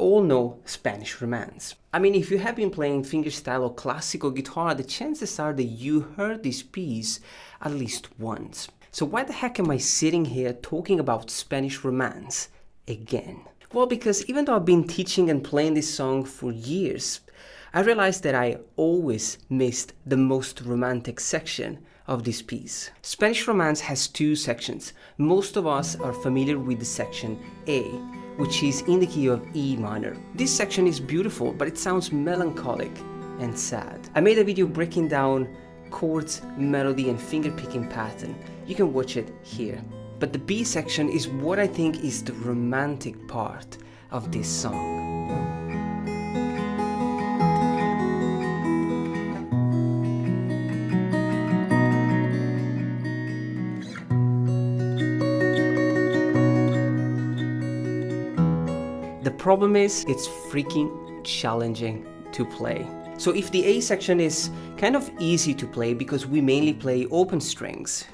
all know Spanish Romance. I mean, if you have been playing fingerstyle or classical guitar, the chances are that you heard this piece at least once. So why the heck am I sitting here talking about Spanish Romance again? Well, because even though I've been teaching and playing this song for years, I realized that I always missed the most romantic section of this piece. Spanish Romance has two sections. Most of us are familiar with the section A, which is in the key of E minor. This section is beautiful, but it sounds melancholic and sad. I made a video breaking down chords, melody, and finger-picking pattern. You can watch it here. But the B section is what I think is the romantic part of this song. The problem is, it's freaking challenging to play. So if the A section is kind of easy to play because we mainly play open strings,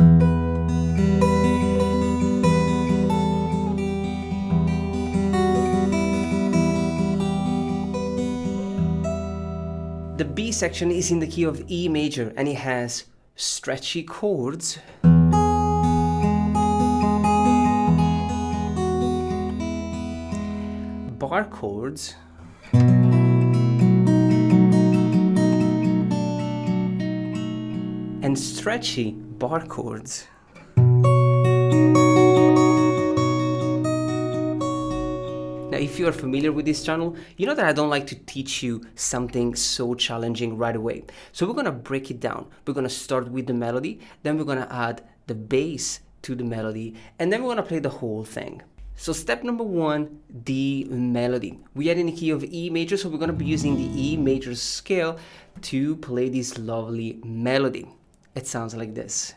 the B section is in the key of E major and it has stretchy chords, bar chords, and stretchy bar chords. Now, if you are familiar with this channel, you know that I don't like to teach you something so challenging right away. So we're gonna break it down. We're gonna start with the melody, then we're gonna add the bass to the melody, and then we're gonna play the whole thing. So step number one, the melody. We are in the key of E major, so we're gonna be using the E major scale to play this lovely melody. It sounds like this.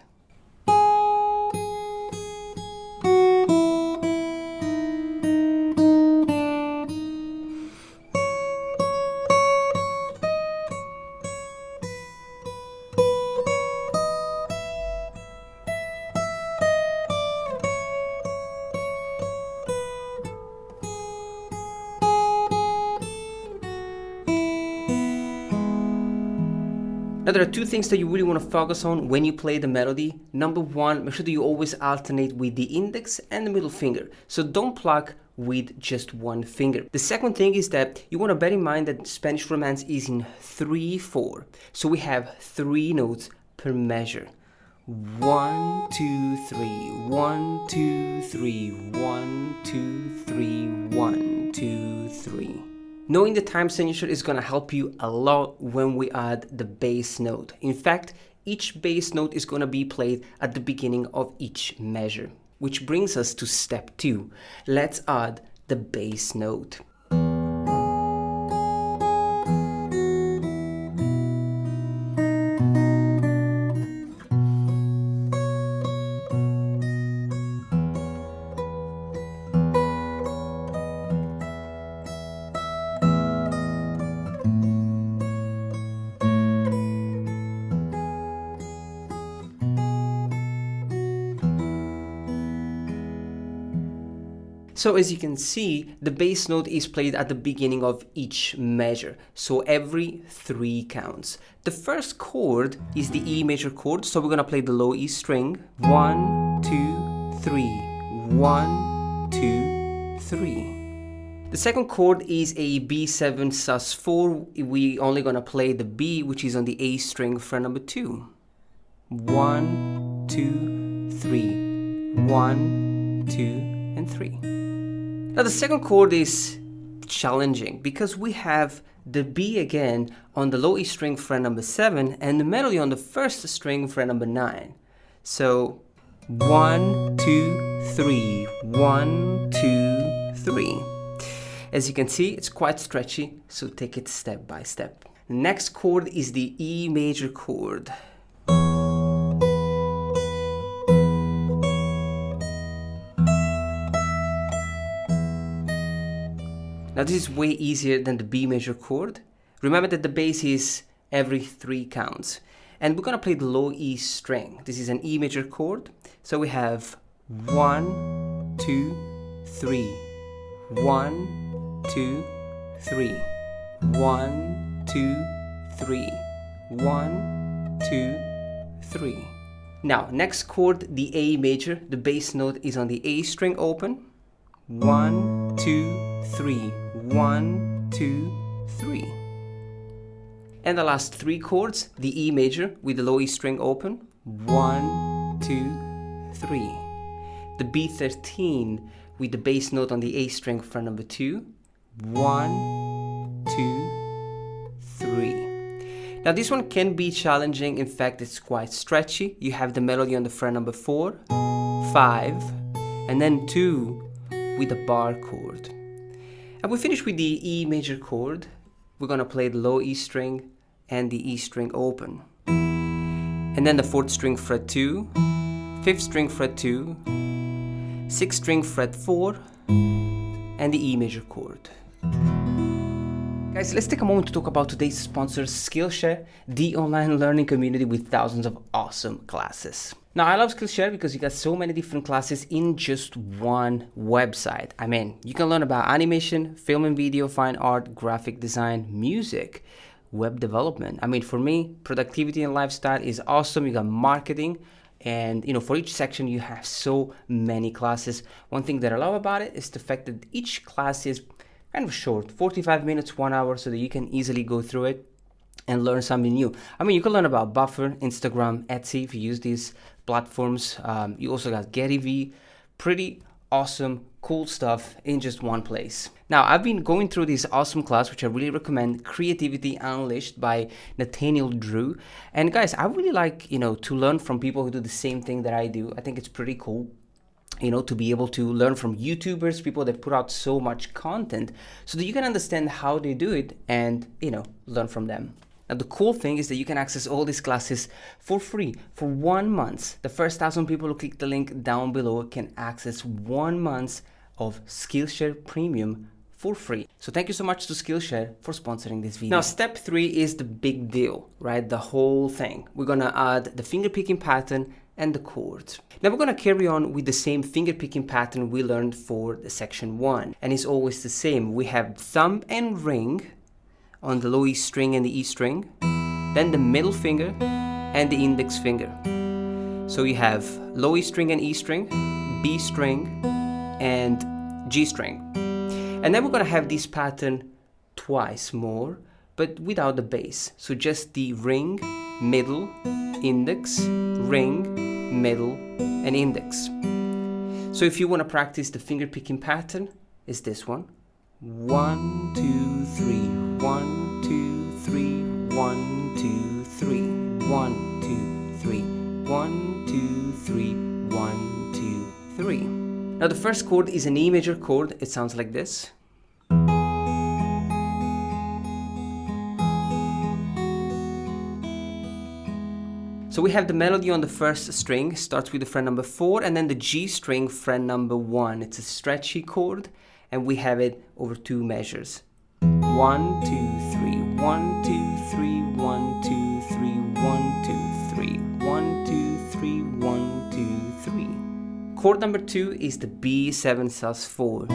Now there are two things that you really want to focus on when you play the melody. Number one, make sure that you always alternate with the index and the middle finger. So don't pluck with just one finger. The second thing is that you want to bear in mind that Spanish Romance is in 3/4. So we have 3 notes per measure. 1, 2, 3, 1, 2, 3, 1, 2, 3, 1, 2, 3. Knowing the time signature is going to help you a lot when we add the bass note. In fact, each bass note is going to be played at the beginning of each measure. Which brings us to step 2. Let's add the bass note. So as you can see, the bass note is played at the beginning of each measure, so every 3 counts. The first chord is the E major chord, so we're gonna play the low E string. 1, 2, 3, 1, 2, 3. The second chord is a B7 sus4. We only gonna play the B, which is on the A string fret number 2. 1, 2, 3, 1, 2, and 3. Now the second chord is challenging because we have the B again on the low E string fret number 7 and the melody on the first string fret number 9. So 1, 2, 3, 1, 2, 3. As you can see, it's quite stretchy, so take it step by step. The next chord is the E major chord. Now this is way easier than the B major chord. Remember that the bass is every 3 counts. And we're gonna play the low E string. This is an E major chord. So we have 1, 2, 3, 1, 2, 3. 1, 2, 3. 1, 2, 3. Now, next chord, the A major. The bass note is on the A string open. 1, 2, 3. 1, 2, 3. And the last three chords, the E major with the low E string open. 1, 2, 3. The B13 with the bass note on the A string fret number 2. 1, 2, 3. Now this one can be challenging. In fact, it's quite stretchy. You have the melody on the fret number 4, 5, and then 2 with a bar chord. And we finish with the E major chord. We're gonna play the low E string and the E string open. And then the 4th string fret 2, 5th string fret 2, 6th string fret 4, and the E major chord. Guys, let's take a moment to talk about today's sponsor, Skillshare, the online learning community with thousands of awesome classes. Now, I love Skillshare because you got so many different classes in just one website. I mean, you can learn about animation, film and video, fine art, graphic design, music, web development. I mean, for me, productivity and lifestyle is awesome. You got marketing, and for each section you have so many classes. One thing that I love about it is the fact that each class is kind of short, 45 minutes, 1 hour, so that you can easily go through it and learn something new. I mean, you can learn about Buffer, Instagram, Etsy if you use these platforms. You also got GaryVee, pretty awesome, cool stuff in just one place. Now, I've been going through this awesome class, which I really recommend, Creativity Unleashed by Nathaniel Drew. And guys, I really like, to learn from people who do the same thing that I do. I think it's pretty cool, to be able to learn from YouTubers, people that put out so much content, so that you can understand how they do it and, learn from them. Now, the cool thing is that you can access all these classes for free for 1 month. The first 1,000 people who click the link down below can access 1 month of Skillshare Premium for free. So thank you so much to Skillshare for sponsoring this video. Now, step 3 is the big deal, right? The whole thing. We're gonna add the finger picking pattern and the chords. Now we're gonna carry on with the same finger picking pattern we learned for the section 1. And it's always the same. We have thumb and ring on the low E string and the E string, then the middle finger and the index finger. So you have low E string and E string, B string and G string. And then we're gonna have this pattern twice more, but without the bass. So just the ring, middle, index, ring, middle, and index. So if you wanna practice the finger picking pattern, it's this one. 1, 2, 3, 1, 2, 3, 1, 2, 3, 1, 2, 3, 1, 2, 3, 1, 2, 3. Now the first chord is an E major chord. It sounds like this. So we have the melody on the first string, starts with the fret number 4, and then the G string fret number 1. It's a stretchy chord, and we have it over 2 measures. 1, 2, 3, 1, 2, 3, 1, 2, 3, 1, 2, 3, 1, 2, 3, 1, 2, 3. Chord number 2 is the B7 sus4.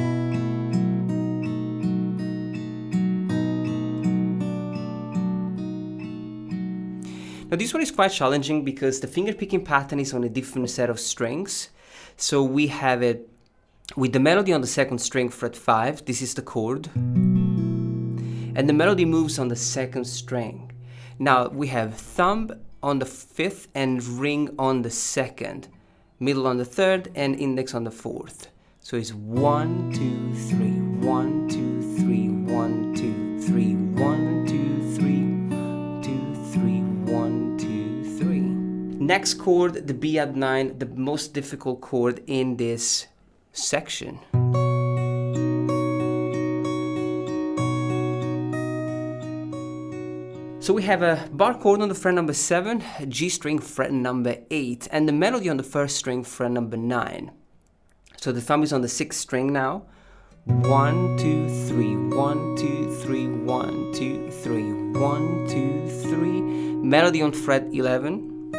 Now this one is quite challenging because the finger picking pattern is on a different set of strings. So we have it with the melody on the 2nd string fret 5, this is the chord. And the melody moves on the 2nd string. Now we have thumb on the 5th and ring on the 2nd, middle on the 3rd and index on the 4th. So it's 1, 2, 3, 1, 2, 3, 1, 2, 3, 1, 2, 3, 2, 3, 1, 2, 3. Next chord, the B add 9, the most difficult chord in this section. So we have a bar chord on the fret number 7, G string fret number 8, and the melody on the 1st string fret number 9. So the thumb is on the 6th string now. 1, 2, 3, 1, 2, 3, 1, 2, 3, 1, 2, 3. Melody on fret 11,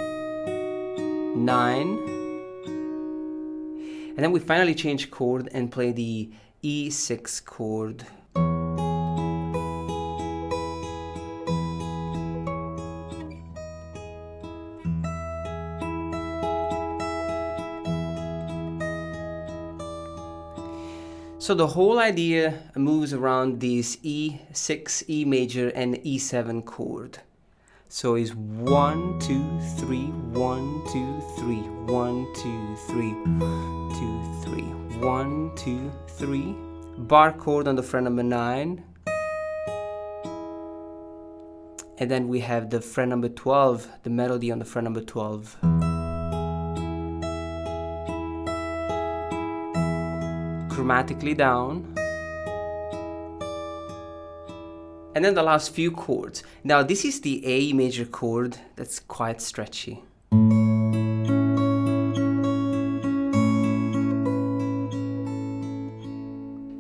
9. And then we finally change chord and play the E6 chord. So the whole idea moves around this E6, E major, and E7 chord. So it's 1, 2, 3, 1, 2, 3, 1, 2, 3, 2, 3, 1, 2, 3. Bar chord on the fret number 9. And then we have the fret number 12, the melody on the fret number 12. Chromatically down. And then the last few chords. Now this is the A major chord that's quite stretchy.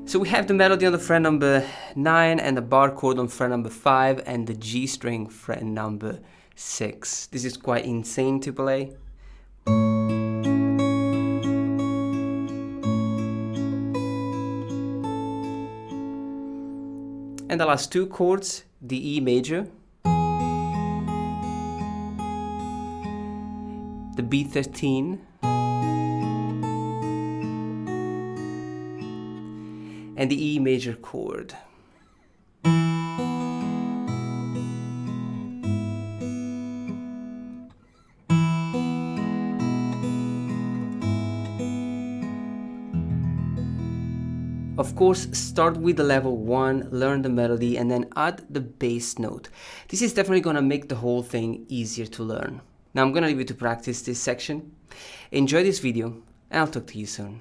So we have the melody on the fret number 9 and the bar chord on fret number 5 and the G string fret number 6. This is quite insane to play. And the last two chords, the E major, the B13, and the E major chord. Of course, start with the level 1, learn the melody, and then add the bass note. This is definitely gonna make the whole thing easier to learn. Now I'm gonna leave you to practice this section. Enjoy this video, and I'll talk to you soon.